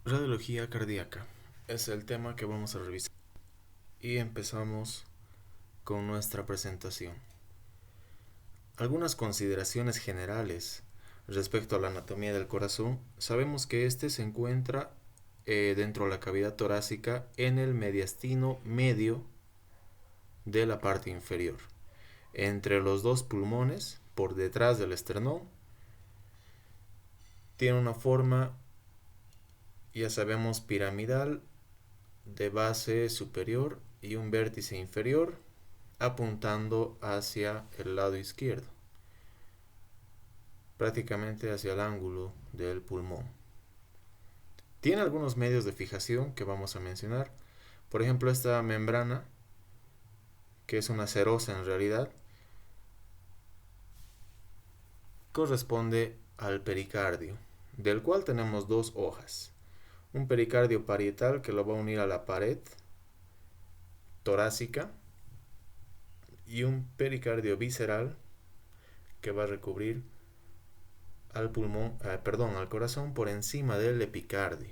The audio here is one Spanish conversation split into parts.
Radiología cardíaca es el tema que vamos a revisar y empezamos con nuestra presentación. Algunas consideraciones generales respecto a la anatomía del corazón. Sabemos que este se encuentra dentro de la cavidad torácica en el mediastino medio de la parte inferior, entre los dos pulmones, por detrás del esternón. Tiene una forma, ya sabemos, piramidal, de base superior y un vértice inferior apuntando hacia el lado izquierdo, prácticamente hacia el ángulo del pulmón. Tiene algunos medios de fijación que vamos a mencionar. Por ejemplo, esta membrana, que es una serosa en realidad, corresponde al pericardio, del cual tenemos dos hojas. Un pericardio parietal que lo va a unir a la pared torácica y un pericardio visceral que va a recubrir al al corazón por encima del epicardio.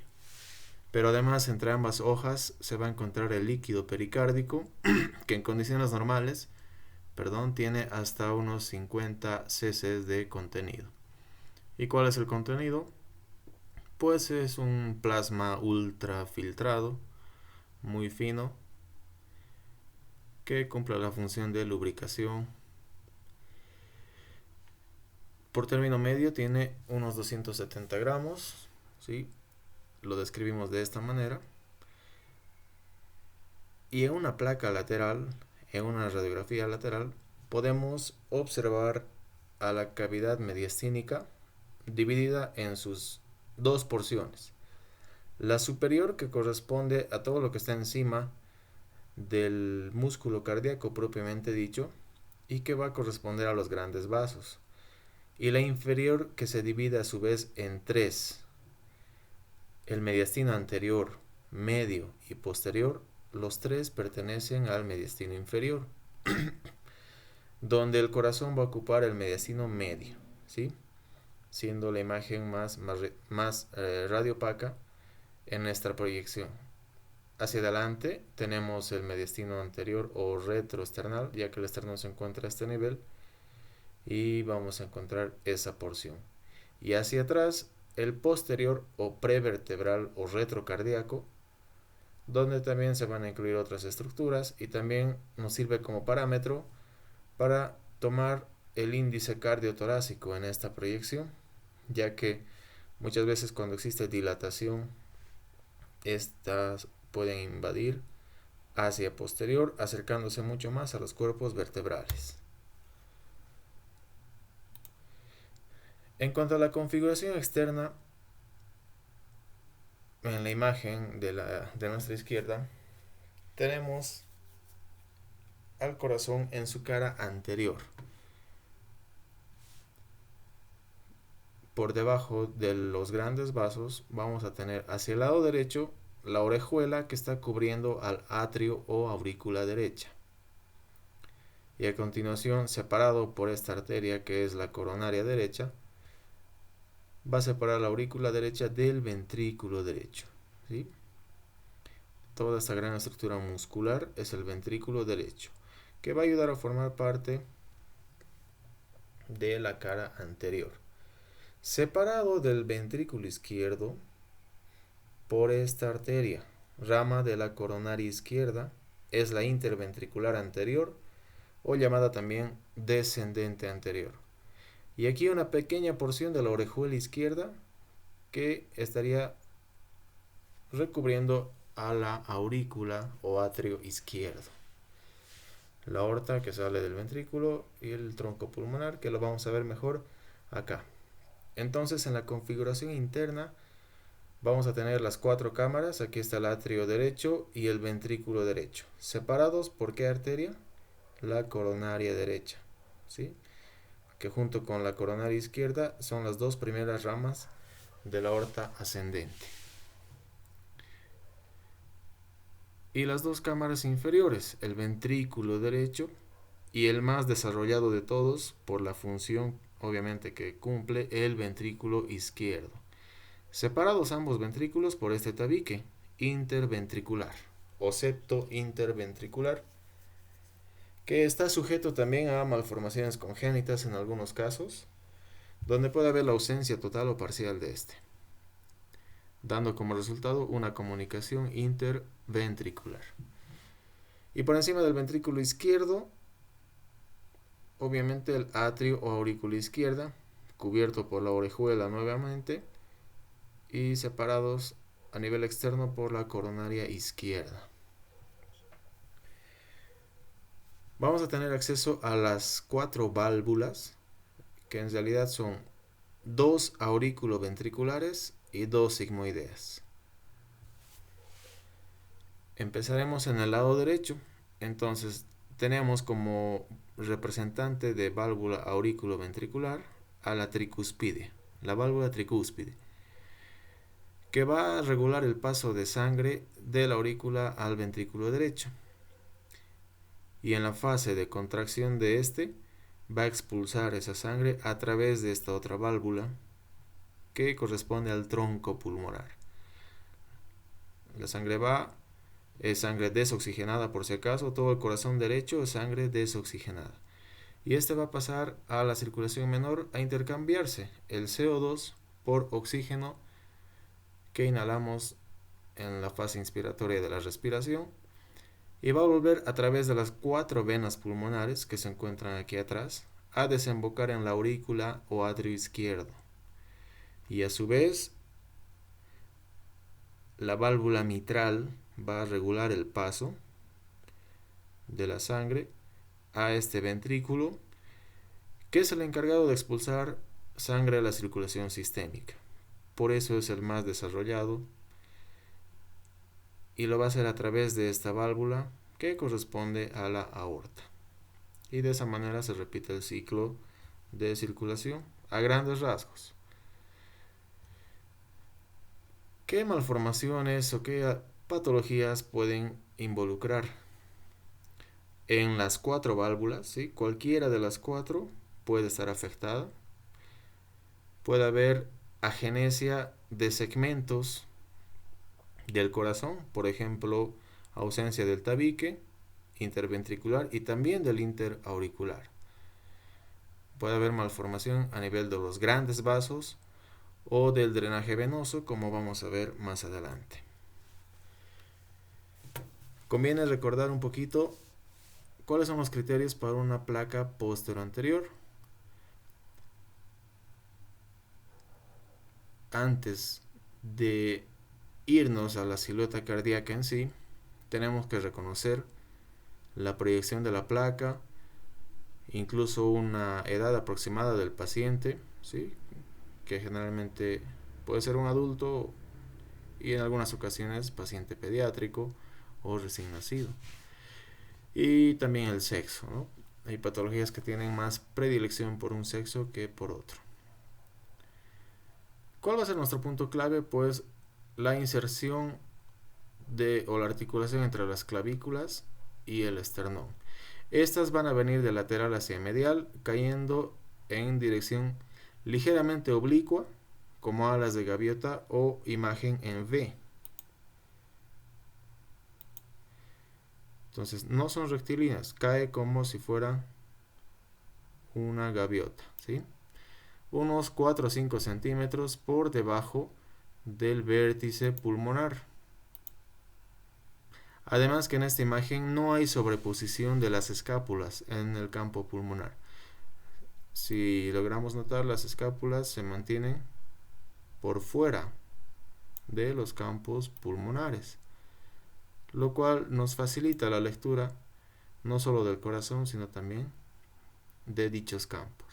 Pero además entre ambas hojas se va a encontrar el líquido pericárdico que en condiciones normales, tiene hasta unos 50 cc de contenido. ¿Y cuál es el contenido? Pues es un plasma ultrafiltrado, muy fino, que cumple la función de lubricación. Por término medio tiene unos 270 gramos, ¿sí? Lo describimos de esta manera. Y en una placa lateral, en una radiografía lateral, podemos observar a la cavidad mediastínica dividida en sus dos porciones. La superior, que corresponde a todo lo que está encima del músculo cardíaco propiamente dicho y que va a corresponder a los grandes vasos. Y la inferior, que se divide a su vez en tres: el mediastino anterior, medio y posterior. Los tres pertenecen al mediastino inferior, donde el corazón va a ocupar el mediastino medio, ¿sí? Siendo la imagen más radiopaca en nuestra proyección. Hacia adelante tenemos el mediastino anterior o retroesternal, ya que el esternón se encuentra a este nivel, y vamos a encontrar esa porción. Y hacia atrás el posterior o prevertebral o retrocardíaco, donde también se van a incluir otras estructuras y también nos sirve como parámetro para tomar el índice cardiotorácico en esta proyección, ya que muchas veces cuando existe dilatación, estas pueden invadir hacia posterior, acercándose mucho más a los cuerpos vertebrales. En cuanto a la configuración externa, en la imagen de nuestra izquierda, tenemos al corazón en su cara anterior. Por debajo de los grandes vasos vamos a tener hacia el lado derecho la orejuela que está cubriendo al atrio o aurícula derecha. Y a continuación, separado por esta arteria que es la coronaria derecha, va a separar la aurícula derecha del ventrículo derecho, ¿sí? Toda esta gran estructura muscular es el ventrículo derecho, que va a ayudar a formar parte de la cara anterior. Separado del ventrículo izquierdo por esta arteria, rama de la coronaria izquierda, es la interventricular anterior, o llamada también descendente anterior. Y aquí una pequeña porción de la orejuela izquierda que estaría recubriendo a la aurícula o atrio izquierdo. La aorta que sale del ventrículo y el tronco pulmonar, que lo vamos a ver mejor acá. Entonces, en la configuración interna vamos a tener las cuatro cámaras. Aquí está el atrio derecho y el ventrículo derecho, separados por ¿qué arteria? La coronaria derecha, ¿sí? Que junto con la coronaria izquierda son las dos primeras ramas de la aorta ascendente. Y las dos cámaras inferiores, el ventrículo derecho y el más desarrollado de todos por la función obviamente que cumple, el ventrículo izquierdo. separados ambos ventrículos por este tabique interventricular o septo interventricular, que está sujeto también a malformaciones congénitas en algunos casos, donde puede haber la ausencia total o parcial de este, dando como resultado una comunicación interventricular. Y por encima del ventrículo izquierdo, obviamente el atrio o aurícula izquierda, cubierto por la orejuela nuevamente, y separados a nivel externo por la coronaria izquierda. Vamos a tener acceso a las 4 válvulas, que en realidad son 2 aurículo-ventriculares y 2 sigmoideas. Empezaremos en el lado derecho. Entonces tenemos como representante de válvula aurículo-ventricular a la tricuspide, la válvula tricúspide, que va a regular el paso de sangre de la aurícula al ventrículo derecho. Y en la fase de contracción de este, va a expulsar esa sangre a través de esta otra válvula que corresponde al tronco pulmonar. La sangre es sangre desoxigenada por si acaso, todo el corazón derecho es sangre desoxigenada. Y este va a pasar a la circulación menor a intercambiarse el CO2 por oxígeno que inhalamos en la fase inspiratoria de la respiración, y va a volver a través de las 4 venas pulmonares que se encuentran aquí atrás a desembocar en la aurícula o atrio izquierdo. Y a su vez, la válvula mitral va a regular el paso de la sangre a este ventrículo, que es el encargado de expulsar sangre a la circulación sistémica. Por eso es el más desarrollado, y lo va a hacer a través de esta válvula que corresponde a la aorta. Y de esa manera se repite el ciclo de circulación a grandes rasgos. ¿Qué malformaciones o qué patologías pueden involucrar en las 4 válvulas? ¿Sí? Cualquiera de las 4 puede estar afectada. Puede haber agenesia de segmentos del corazón, por ejemplo, ausencia del tabique interventricular y también del interauricular. Puede haber malformación a nivel de los grandes vasos o del drenaje venoso, como vamos a ver más adelante. Conviene recordar un poquito cuáles son los criterios para una placa postero-anterior. Antes de irnos a la silueta cardíaca en sí, tenemos que reconocer la proyección de la placa, incluso una edad aproximada del paciente, ¿sí? Que generalmente puede ser un adulto y en algunas ocasiones paciente pediátrico o recién nacido. Y también el sexo, ¿no? Hay patologías que tienen más predilección por un sexo que por otro. ¿Cuál va a ser nuestro punto clave? Pues la inserción o la articulación entre las clavículas y el esternón. Estas van a venir de lateral hacia medial, cayendo en dirección ligeramente oblicua, como alas de gaviota o imagen en V. Entonces no son rectilíneas, cae como si fuera una gaviota, ¿sí? Unos 4 o 5 centímetros por debajo del vértice pulmonar. Además que en esta imagen no hay sobreposición de las escápulas en el campo pulmonar. Si logramos notar, las escápulas se mantienen por fuera de los campos pulmonares, lo cual nos facilita la lectura no solo del corazón, sino también de dichos campos.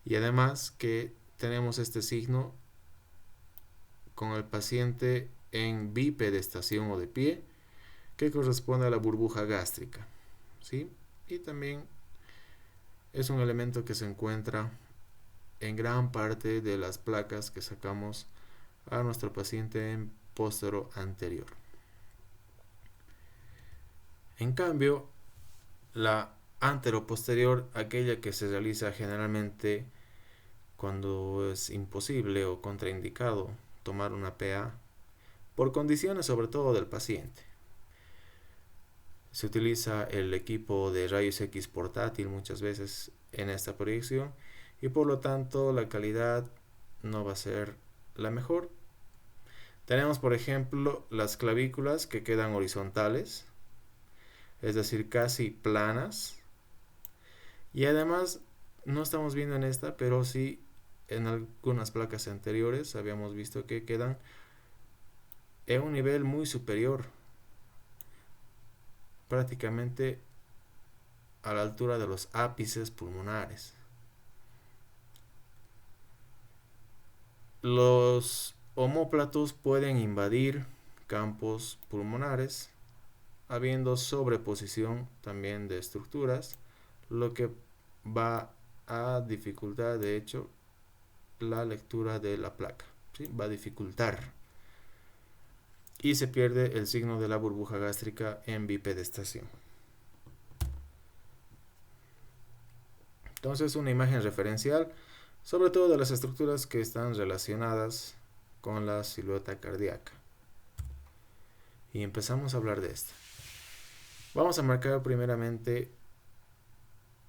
Y además que tenemos este signo con el paciente en bipedestación o de pie, que corresponde a la burbuja gástrica, ¿sí? Y también es un elemento que se encuentra en gran parte de las placas que sacamos a nuestro paciente en póstero anterior. En cambio, la anteroposterior, aquella que se realiza generalmente cuando es imposible o contraindicado tomar una PA por condiciones sobre todo del paciente. Se utiliza el equipo de rayos X portátil muchas veces en esta proyección y por lo tanto la calidad no va a ser la mejor. Tenemos por ejemplo las clavículas que quedan horizontales, es decir, casi planas, y además no estamos viendo en esta, pero sí en algunas placas anteriores habíamos visto que quedan en un nivel muy superior, prácticamente a la altura de los ápices pulmonares. Los omóplatos pueden invadir campos pulmonares, habiendo sobreposición también de estructuras, lo que va a dificultar de hecho la lectura de la placa, ¿sí? Va a dificultar y se pierde el signo de la burbuja gástrica en bipedestación. Entonces, una imagen referencial sobre todo de las estructuras que están relacionadas con la silueta cardíaca. Y empezamos a hablar de esto. Vamos a marcar primeramente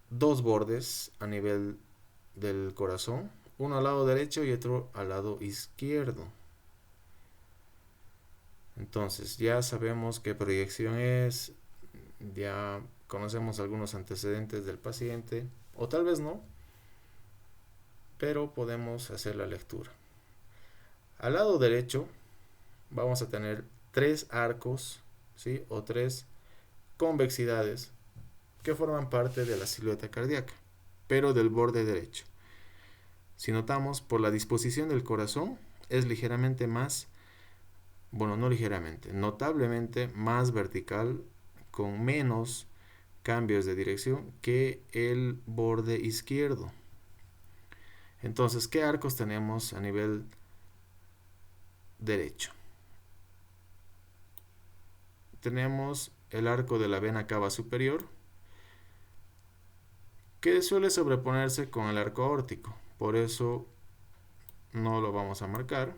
dos bordes a nivel del corazón, uno al lado derecho y otro al lado izquierdo. Entonces ya sabemos qué proyección es, ya conocemos algunos antecedentes del paciente, o tal vez no, pero podemos hacer la lectura. Al lado derecho vamos a tener tres arcos, ¿sí? O tres convexidades que forman parte de la silueta cardíaca, pero del borde derecho. Si notamos, por la disposición del corazón es ligeramente más, bueno, no ligeramente, notablemente más vertical, con menos cambios de dirección que el borde izquierdo. Entonces, ¿qué arcos tenemos a nivel derecho? Tenemos el arco de la vena cava superior, que suele sobreponerse con el arco aórtico, por eso no lo vamos a marcar.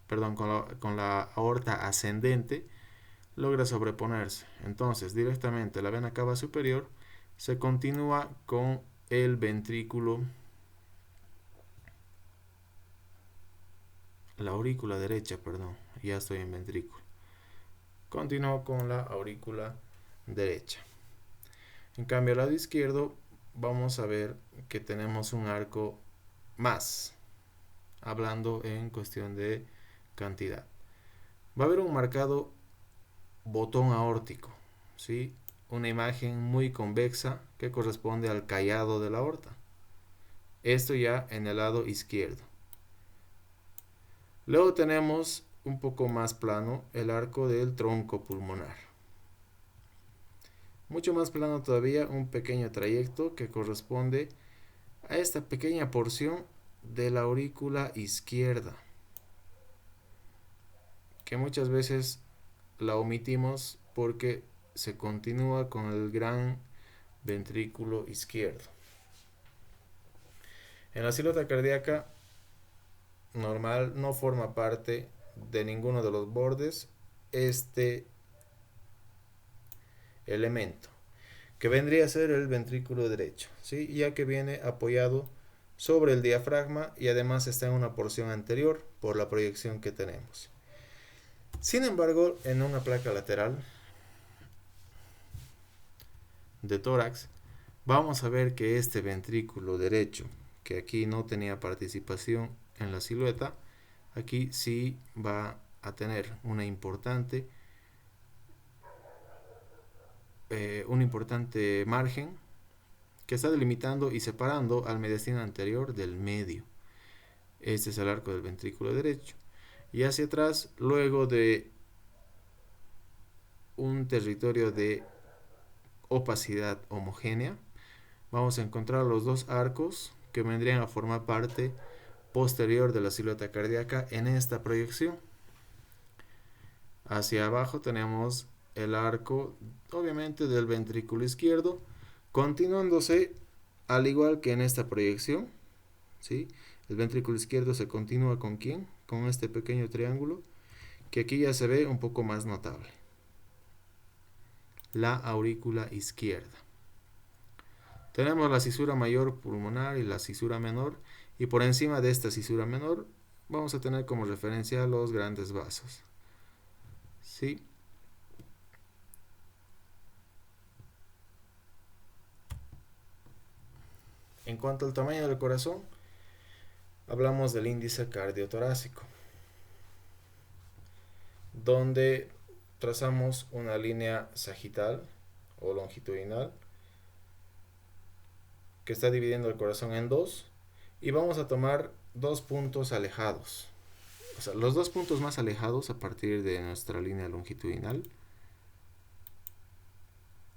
Perdón, con la aorta ascendente logra sobreponerse. Entonces, directamente la vena cava superior se continúa con el ventrículo, la aurícula derecha, perdón, ya estoy en ventrículo. Continúo con la aurícula derecha. En cambio, al lado izquierdo vamos a ver que tenemos un arco más, hablando en cuestión de cantidad. Va a haber un marcado botón aórtico, ¿sí? Una imagen muy convexa que corresponde al callado de la aorta. Esto ya en el lado izquierdo. Luego tenemos un poco más plano el arco del tronco pulmonar. Mucho más plano todavía un pequeño trayecto que corresponde a esta pequeña porción de la aurícula izquierda, que muchas veces la omitimos porque se continúa con el gran ventrículo izquierdo. En la silueta cardíaca normal no forma parte de ninguno de los bordes este elemento, que vendría a ser el ventrículo derecho, ¿sí? Ya que viene apoyado sobre el diafragma y además está en una porción anterior por la proyección que tenemos. Sin embargo, en una placa lateral de tórax vamos a ver que este ventrículo derecho, que aquí no tenía participación en la silueta, aquí sí va a tener un importante margen que está delimitando y separando al mediastino anterior del medio. Este es el arco del ventrículo derecho. Y hacia atrás, luego de un territorio de opacidad homogénea, vamos a encontrar los dos arcos que vendrían a formar parte posterior de la silueta cardíaca en esta proyección. Hacia abajo tenemos el arco, obviamente, del ventrículo izquierdo, continuándose al igual que en esta proyección ¿sí? El ventrículo izquierdo se continúa con ¿quién? Con este pequeño triángulo, que aquí ya se ve un poco más notable. La aurícula izquierda. Tenemos la cisura mayor pulmonar y la cisura menor, y por encima de esta cisura menor vamos a tener como referencia los grandes vasos. ¿Sí? En cuanto al tamaño del corazón, hablamos del índice cardiotorácico, donde trazamos una línea sagital o longitudinal que está dividiendo el corazón en dos, y vamos a tomar dos puntos alejados. O sea, los dos puntos más alejados a partir de nuestra línea longitudinal.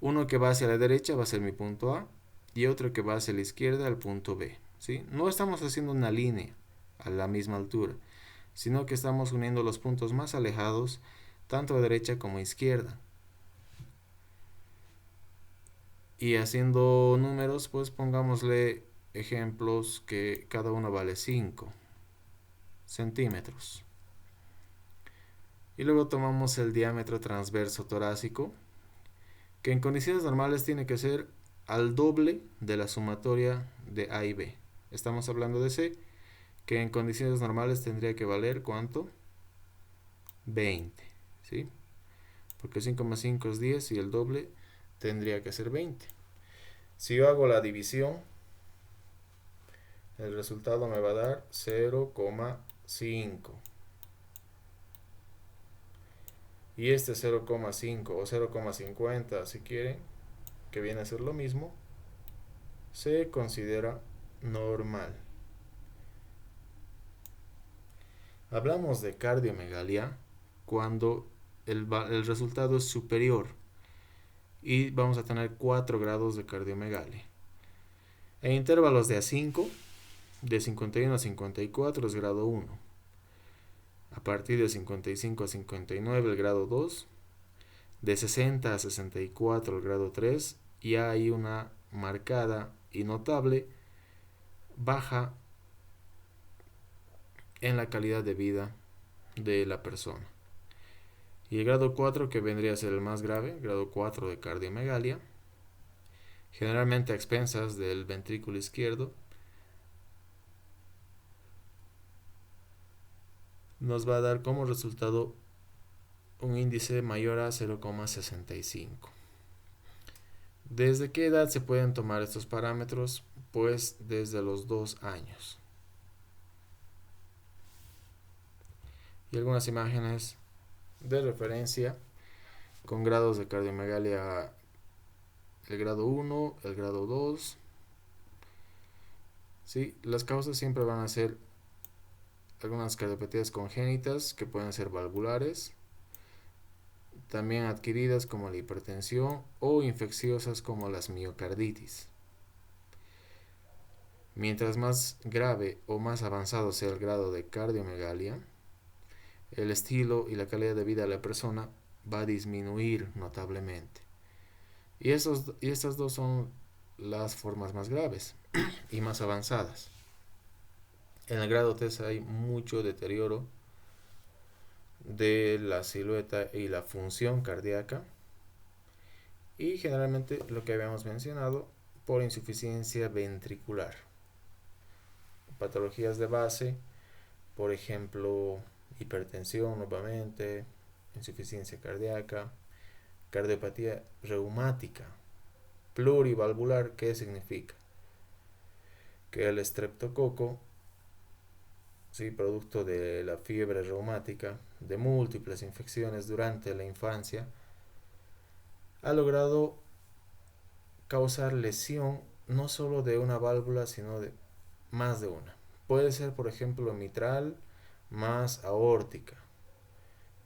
Uno que va hacia la derecha va a ser mi punto A y otro que va hacia la izquierda al punto B, ¿sí? No estamos haciendo una línea a la misma altura, sino que estamos uniendo los puntos más alejados, tanto a derecha como a izquierda. Y haciendo números, pues pongámosle ejemplos que cada uno vale 5 centímetros. Y luego tomamos el diámetro transverso torácico, que en condiciones normales tiene que ser al doble de la sumatoria de A y B. Estamos hablando de C, que en condiciones normales tendría que valer ¿cuánto? 20, ¿sí? Porque 5 más 5 es 10 y el doble tendría que ser 20. Si yo hago la división, el resultado me va a dar 0,5. Y este 0,5 o 0,50, si quieren, que viene a ser lo mismo, se considera normal. Hablamos de cardiomegalia cuando el resultado es superior y vamos a tener 4 grados de cardiomegalia. En intervalos de A5, de 51 a 54 es grado 1. A partir de 55 a 59 el grado 2. De 60 a 64 el grado 3. Y hay una marcada y notable baja en la calidad de vida de la persona. Y el grado 4, que vendría a ser el más grave, grado 4 de cardiomegalia, generalmente a expensas del ventrículo izquierdo, nos va a dar como resultado un índice mayor a 0,65. ¿Desde qué edad se pueden tomar estos parámetros? Pues desde los 2 años. Y algunas imágenes de referencia con grados de cardiomegalia: el grado 1, el grado 2. ¿Sí? Las causas siempre van a ser algunas cardiopatías congénitas que pueden ser valvulares, también adquiridas como la hipertensión, o infecciosas como las miocarditis. Mientras más grave o más avanzado sea el grado de cardiomegalia, el estilo y la calidad de vida de la persona va a disminuir notablemente. Y estas dos son las formas más graves y más avanzadas. En el grado 3 hay mucho deterioro de la silueta y la función cardíaca, y generalmente lo que habíamos mencionado, por insuficiencia ventricular. Patologías de base, por ejemplo, hipertensión nuevamente, insuficiencia cardíaca, cardiopatía reumática, plurivalvular. ¿Qué significa? Que el estreptococo, ¿sí?, producto de la fiebre reumática, de múltiples infecciones durante la infancia, ha logrado causar lesión no solo de una válvula, sino de más de una. Puede ser, por ejemplo, mitral más aórtica,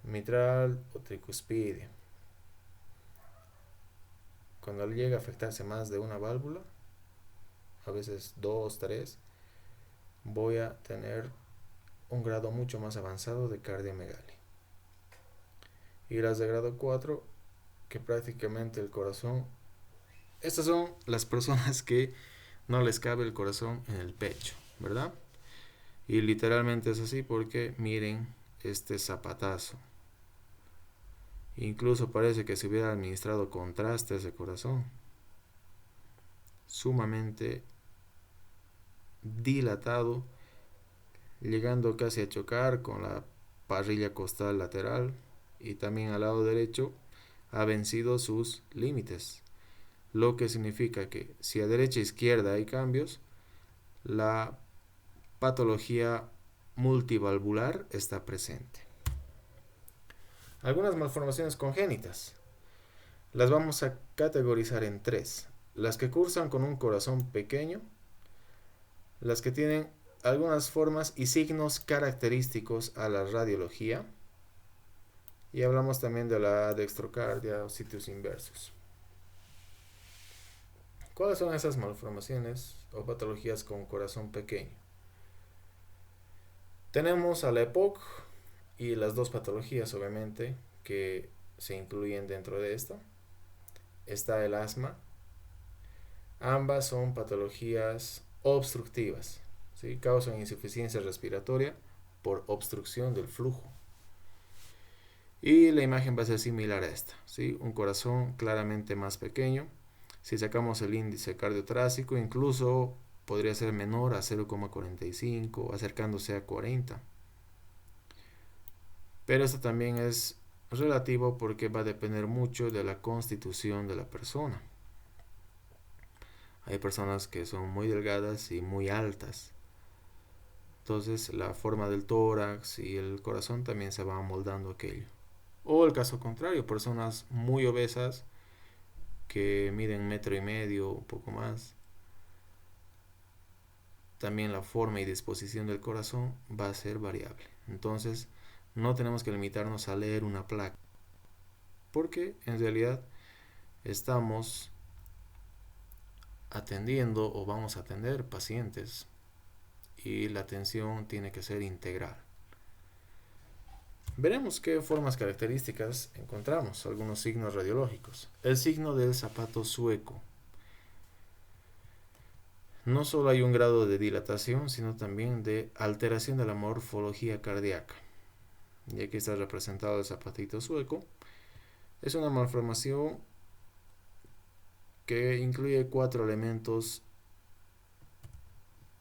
mitral o tricuspidia. Cuando llega a afectarse más de una válvula, a veces 2, 3, voy a tener un grado mucho más avanzado de cardiomegalia. Y las de grado 4, que prácticamente el corazón, estas son las personas que no les cabe el corazón en el pecho. ¿verdad? Y literalmente es así porque miren este zapatazo. Incluso parece que se hubiera administrado contraste a ese corazón. Sumamente dilatado, llegando casi a chocar con la parrilla costal lateral, y también al lado derecho ha vencido sus límites, lo que significa que si a derecha e izquierda hay cambios, la patología multivalvular está presente. Algunas malformaciones congénitas las vamos a categorizar en tres: las que cursan con un corazón pequeño, las que tienen algunas formas y signos característicos a la radiología, y hablamos también de la dextrocardia o sitios inversos. ¿Cuáles son esas malformaciones o patologías con corazón pequeño? Tenemos a la EPOC y las dos patologías, obviamente, que se incluyen dentro de esto. Está el asma. Ambas son patologías obstructivas, ¿sí? Causan insuficiencia respiratoria por obstrucción del flujo. Y la imagen va a ser similar a esta, ¿sí? Un corazón claramente más pequeño. Si sacamos el índice cardiotorácico, incluso podría ser menor a 0,45, acercándose a 40. Pero esto también es relativo porque va a depender mucho de la constitución de la persona. Hay personas que son muy delgadas y muy altas. Entonces la forma del tórax y el corazón también se va amoldando aquello. O el caso contrario, personas muy obesas que miden 1,5 metros, un poco más. También la forma y disposición del corazón va a ser variable. Entonces no tenemos que limitarnos a leer una placa, porque en realidad estamos atendiendo o vamos a atender pacientes y la atención tiene que ser integral. Veremos qué formas características encontramos, algunos signos radiológicos. El signo del zapato sueco. No solo hay un grado de dilatación, sino también de alteración de la morfología cardíaca. Y aquí está representado el zapatito sueco. Es una malformación que incluye 4 elementos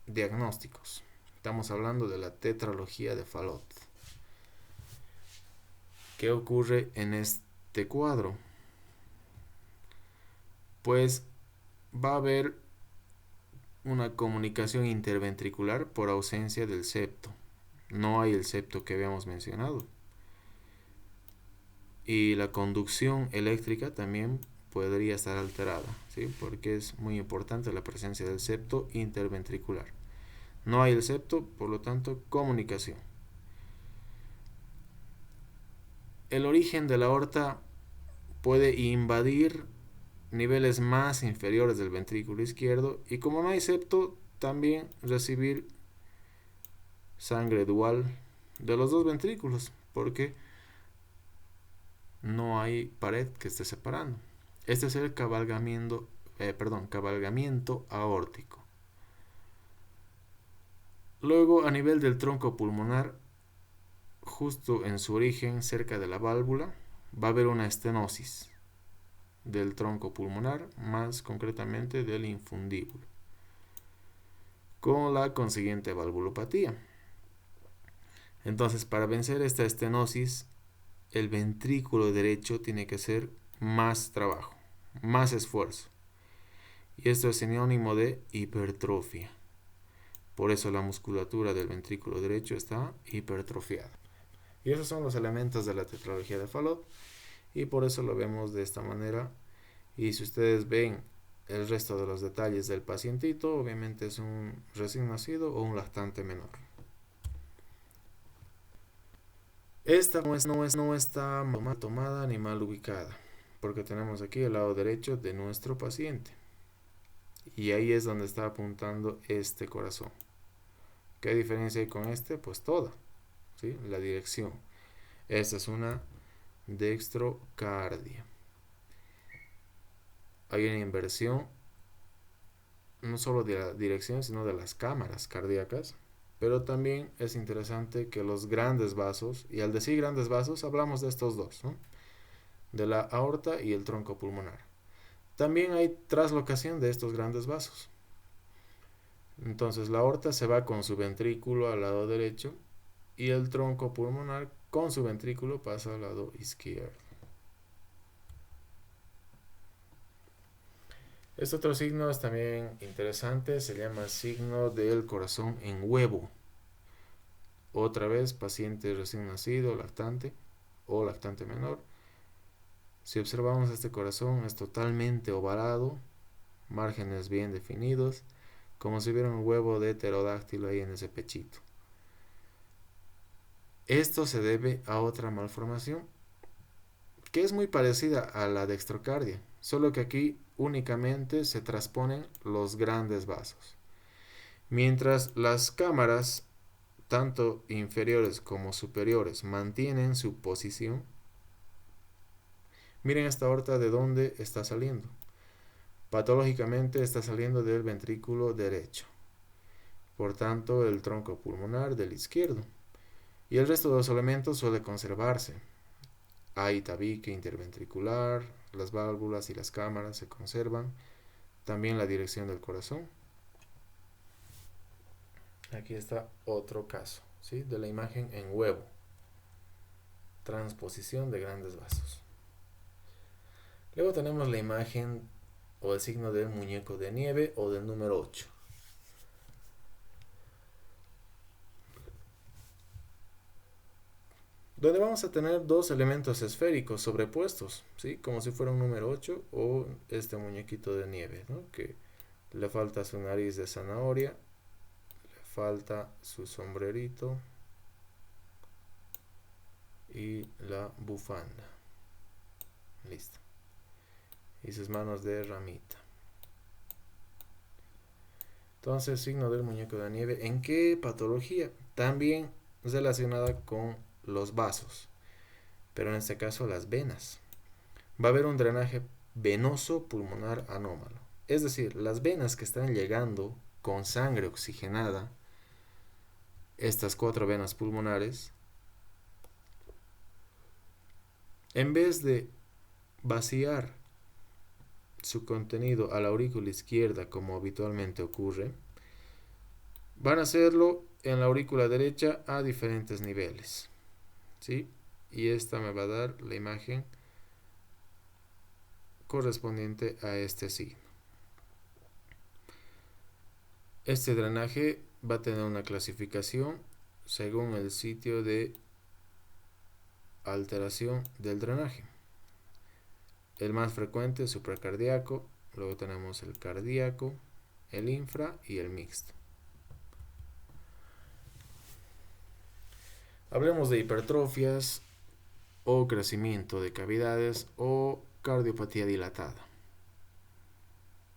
diagnósticos. Estamos hablando de la tetralogía de Fallot. ¿Qué ocurre en este cuadro? Pues va a haber una comunicación interventricular por ausencia del septo. No hay el septo que habíamos mencionado. Y la conducción eléctrica también podría estar alterada, ¿sí? Porque es muy importante la presencia del septo interventricular. No hay el septo, por lo tanto, comunicación. El origen de la aorta puede invadir niveles más inferiores del ventrículo izquierdo, y como no hay septo, también recibir sangre dual de los dos ventrículos, porque no hay pared que esté separando. Este es el cabalgamiento aórtico. Luego, a nivel del tronco pulmonar, justo en su origen, cerca de la válvula, va a haber una estenosis del tronco pulmonar, más concretamente del infundíbulo, con la consiguiente valvulopatía. Entonces, para vencer esta estenosis, el ventrículo derecho tiene que hacer más trabajo, más esfuerzo. Y esto es sinónimo de hipertrofia. Por eso la musculatura del ventrículo derecho está hipertrofiada. Y esos son los elementos de la tetralogía de Fallot, y por eso lo vemos de esta manera. Y si ustedes ven el resto de los detalles del pacientito, obviamente es un recién nacido o un lactante menor. Esta no está mal tomada ni mal ubicada, porque tenemos aquí el lado derecho de nuestro paciente. Y ahí es donde está apuntando este corazón. ¿Qué diferencia hay con este? Pues toda, ¿sí? La dirección. Esta es una dextrocardia. Hay una inversión no solo de la dirección, sino de las cámaras cardíacas. Pero también es interesante que los grandes vasos, y al decir grandes vasos hablamos de estos dos, ¿no? De la aorta y el tronco pulmonar. También hay traslocación de estos grandes vasos. Entonces la aorta se va con su ventrículo al lado derecho y el tronco pulmonar con su ventrículo pasa al lado izquierdo. Este otro signo es también interesante, se llama signo del corazón en huevo. Otra vez, paciente recién nacido, lactante o lactante menor. Si observamos este corazón es totalmente ovalado, márgenes bien definidos, como si hubiera un huevo de pterodáctilo ahí en ese pechito. Esto se debe a otra malformación que es muy parecida a la dextrocardia, solo que aquí únicamente se transponen los grandes vasos. Mientras las cámaras, tanto inferiores como superiores, mantienen su posición, miren esta aorta de dónde está saliendo. Patológicamente está saliendo del ventrículo derecho, por tanto el tronco pulmonar del izquierdo, y el resto de los elementos suele conservarse. Hay tabique interventricular, las válvulas y las cámaras se conservan, también la dirección del corazón. Aquí está otro caso, ¿sí? De la imagen en huevo, transposición de grandes vasos. Luego tenemos la imagen o el signo del muñeco de nieve o del número 8. Donde vamos a tener dos elementos esféricos sobrepuestos, ¿sí? Como si fuera un número 8 o este muñequito de nieve, ¿no? Que le falta su nariz de zanahoria, le falta su sombrerito y la bufanda. Listo. Y sus manos de ramita. Entonces, signo del muñeco de nieve. ¿En qué patología? También relacionada con los vasos, pero en este caso las venas. Va a haber un drenaje venoso pulmonar anómalo. Es decir, las venas que están llegando con sangre oxigenada, estas 4 venas pulmonares, en vez de vaciar su contenido a la aurícula izquierda como habitualmente ocurre, van a hacerlo en la aurícula derecha a diferentes niveles, ¿sí? Y esta me va a dar la imagen correspondiente a este signo. Este drenaje va a tener una clasificación según el sitio de alteración del drenaje. El más frecuente es supracardíaco, luego tenemos el cardíaco, el infra y el mixto. Hablemos de hipertrofias o crecimiento de cavidades o cardiopatía dilatada.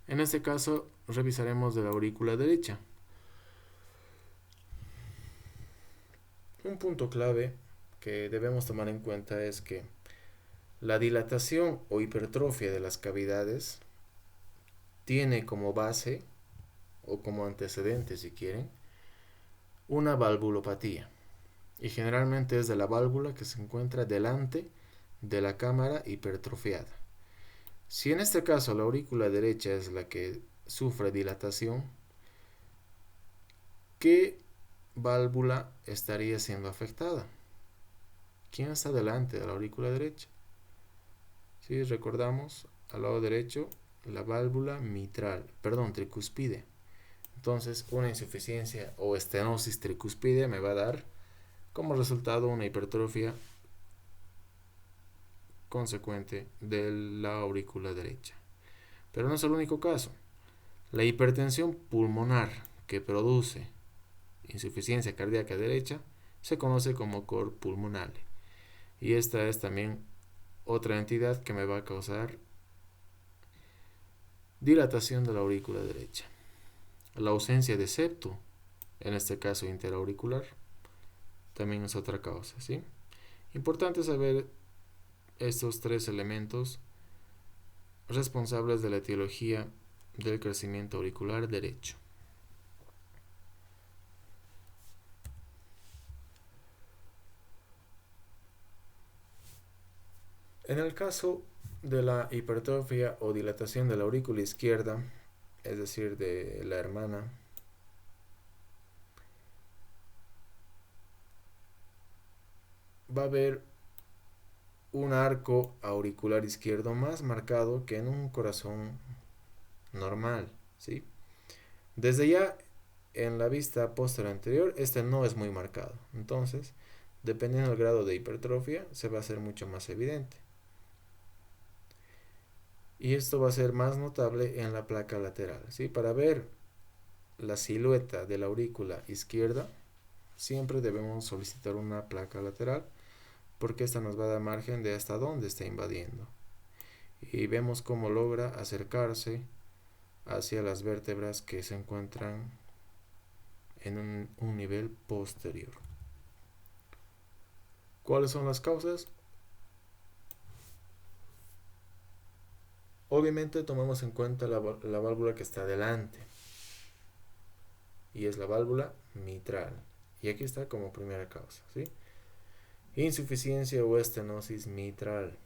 En este caso revisaremos de la aurícula derecha. Un punto clave que debemos tomar en cuenta es que la dilatación o hipertrofia de las cavidades tiene como base o como antecedente, si quieren, una valvulopatía, y generalmente es de la válvula que se encuentra delante de la cámara hipertrofiada. Si en este caso la aurícula derecha es la que sufre dilatación, ¿qué válvula estaría siendo afectada? ¿Quién está delante de la aurícula derecha? Si recordamos, al lado derecho, la válvula tricuspide. Entonces, una insuficiencia o estenosis tricuspidea me va a dar como resultado una hipertrofia consecuente de la aurícula derecha. Pero no es el único caso. La hipertensión pulmonar que produce insuficiencia cardíaca derecha se conoce como cor pulmonale. Y esta es también otra entidad que me va a causar dilatación de la aurícula derecha. La ausencia de septo, en este caso interauricular, también es otra causa, ¿sí? Importante saber estos 3 elementos responsables de la etiología del crecimiento auricular derecho. En el caso de la hipertrofia o dilatación de la aurícula izquierda, es decir, de la hermana, va a haber un arco auricular izquierdo más marcado que en un corazón normal, ¿sí? Desde ya en la vista posterior anterior, este no es muy marcado. Entonces, dependiendo del grado de hipertrofia, se va a hacer mucho más evidente. Y esto va a ser más notable en la placa lateral, ¿sí? Para ver la silueta de la aurícula izquierda, siempre debemos solicitar una placa lateral, porque esta nos va a dar margen de hasta dónde está invadiendo. Y vemos cómo logra acercarse hacia las vértebras que se encuentran en un nivel posterior. ¿Cuáles son las causas? Obviamente tomamos en cuenta la válvula que está delante, y es la válvula mitral. Y aquí está como primera causa, ¿sí? Insuficiencia o estenosis mitral.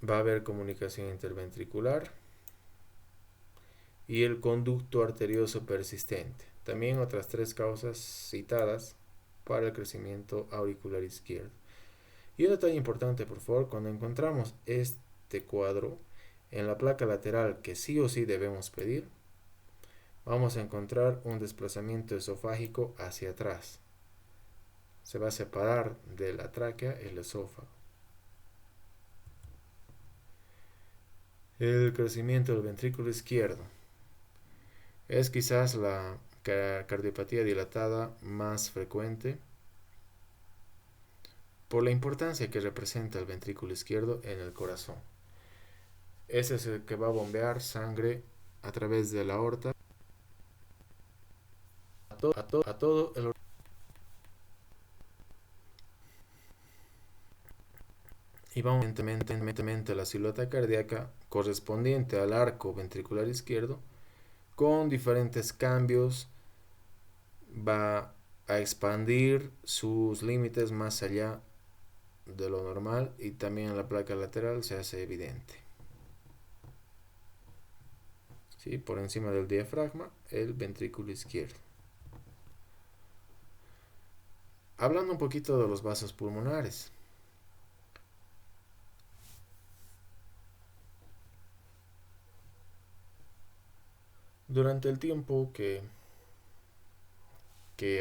Va a haber comunicación interventricular y el conducto arterioso persistente. También otras tres causas citadas para el crecimiento auricular izquierdo. Y un detalle importante, por favor, cuando encontramos este cuadro en la placa lateral que sí o sí debemos pedir, vamos a encontrar un desplazamiento esofágico hacia atrás. Se va a separar de la tráquea el esófago. El crecimiento del ventrículo izquierdo es quizás la cardiopatía dilatada más frecuente por la importancia que representa el ventrículo izquierdo en el corazón. Ese es el que va a bombear sangre a través de la aorta a todo el y vamos evidentemente a la silueta cardíaca correspondiente al arco ventricular izquierdo con diferentes cambios. Va a expandir sus límites más allá de lo normal y también en la placa lateral se hace evidente. ¿Sí? Por encima del diafragma, el ventrículo izquierdo. Hablando un poquito de los vasos pulmonares. Durante el tiempo que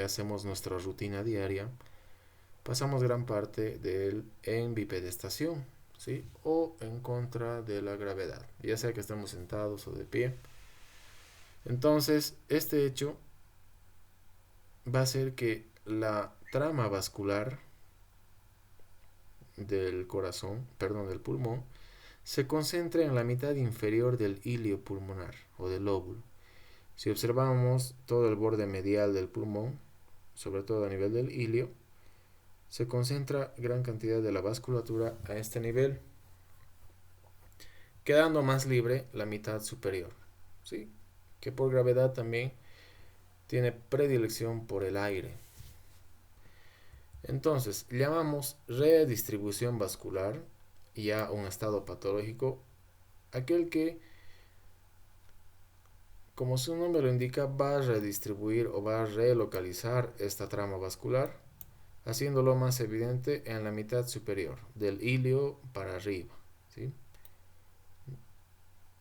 hacemos nuestra rutina diaria, pasamos gran parte de él en bipedestación, ¿sí? O en contra de la gravedad, ya sea que estemos sentados o de pie. Entonces, este hecho va a hacer que la trama vascular del corazón, perdón, del pulmón, se concentre en la mitad inferior del ilio pulmonar o del lóbulo. Si observamos todo el borde medial del pulmón, sobre todo a nivel del ilio, se concentra gran cantidad de la vasculatura a este nivel, quedando más libre la mitad superior, ¿sí? Que por gravedad también tiene predilección por el aire. Entonces, llamamos redistribución vascular y a un estado patológico aquel que, como su nombre lo indica, va a redistribuir o va a relocalizar esta trama vascular, haciéndolo más evidente en la mitad superior, del ilio para arriba, ¿sí?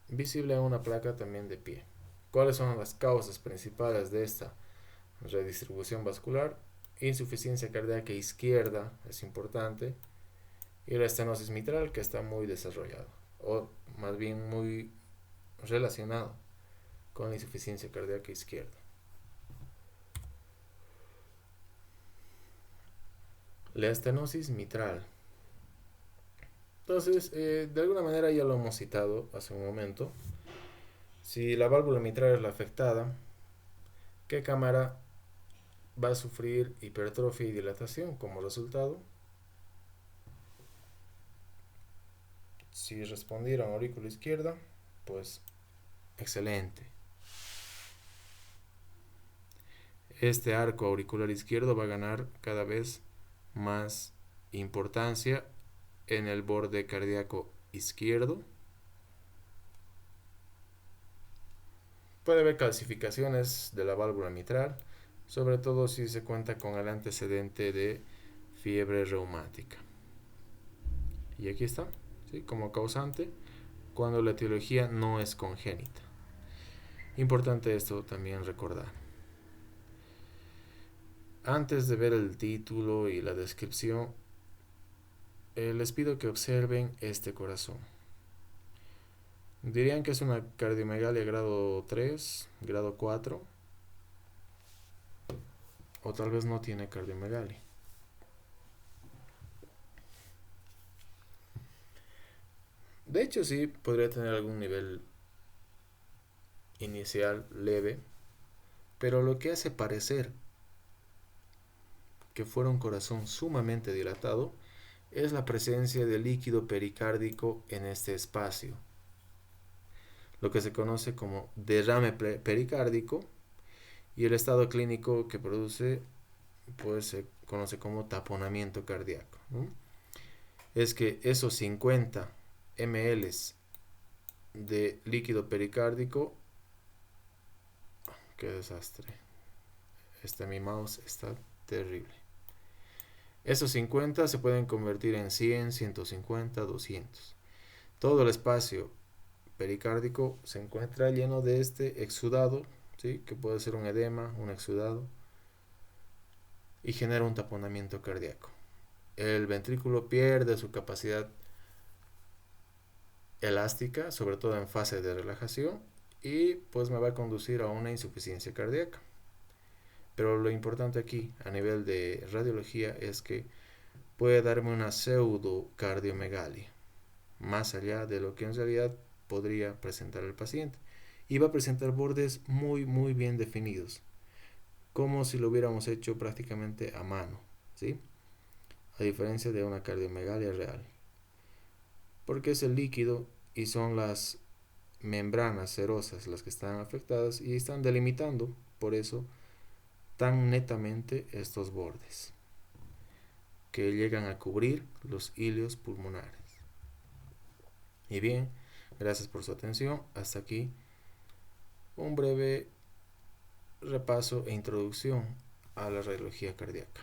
Visible en una placa también de pie. ¿Cuáles son las causas principales de esta redistribución vascular? Insuficiencia cardíaca izquierda es importante, y la estenosis mitral, que está muy desarrollado, o más bien muy relacionado con la insuficiencia cardíaca izquierda. La estenosis mitral. Entonces, de alguna manera ya lo hemos citado hace un momento. Si la válvula mitral es la afectada, ¿qué cámara va a sufrir hipertrofia y dilatación como resultado? Si respondieron aurícula izquierda, pues excelente. Este arco auricular izquierdo va a ganar cada vez más importancia en el borde cardíaco izquierdo. Puede haber calcificaciones de la válvula mitral, sobre todo si se cuenta con el antecedente de fiebre reumática. Y aquí está, ¿sí? Como causante, cuando la etiología no es congénita. Importante esto también recordar. Antes de ver el título y la descripción, les pido que observen este corazón. Dirían que es una cardiomegalia grado 3, grado 4, o tal vez no tiene cardiomegalia. De hecho, sí, podría tener algún nivel inicial leve, pero lo que hace parecer que fuera un corazón sumamente dilatado es la presencia de líquido pericárdico en este espacio, lo que se conoce como derrame pericárdico, y el estado clínico que produce pues se conoce como taponamiento cardíaco, ¿no? Es que esos 50 ml de líquido pericárdico, qué desastre, mi mouse está terrible. Esos 50 se pueden convertir en 100, 150, 200. Todo el espacio pericárdico se encuentra lleno de este exudado, ¿sí? Que puede ser un edema, un exudado, y genera un taponamiento cardíaco. El ventrículo pierde su capacidad elástica, sobre todo en fase de relajación, y pues me va a conducir a una insuficiencia cardíaca. Pero lo importante aquí a nivel de radiología es que puede darme una pseudocardiomegalia, más allá de lo que en realidad podría presentar el paciente. Y va a presentar bordes muy bien definidos, como si lo hubiéramos hecho prácticamente a mano, ¿sí? A diferencia de una cardiomegalia real. Porque es el líquido y son las membranas serosas las que están afectadas y están delimitando, por eso, tan netamente estos bordes, que llegan a cubrir los hilios pulmonares. Y bien, gracias por su atención. Hasta aquí un breve repaso e introducción a la radiología cardíaca.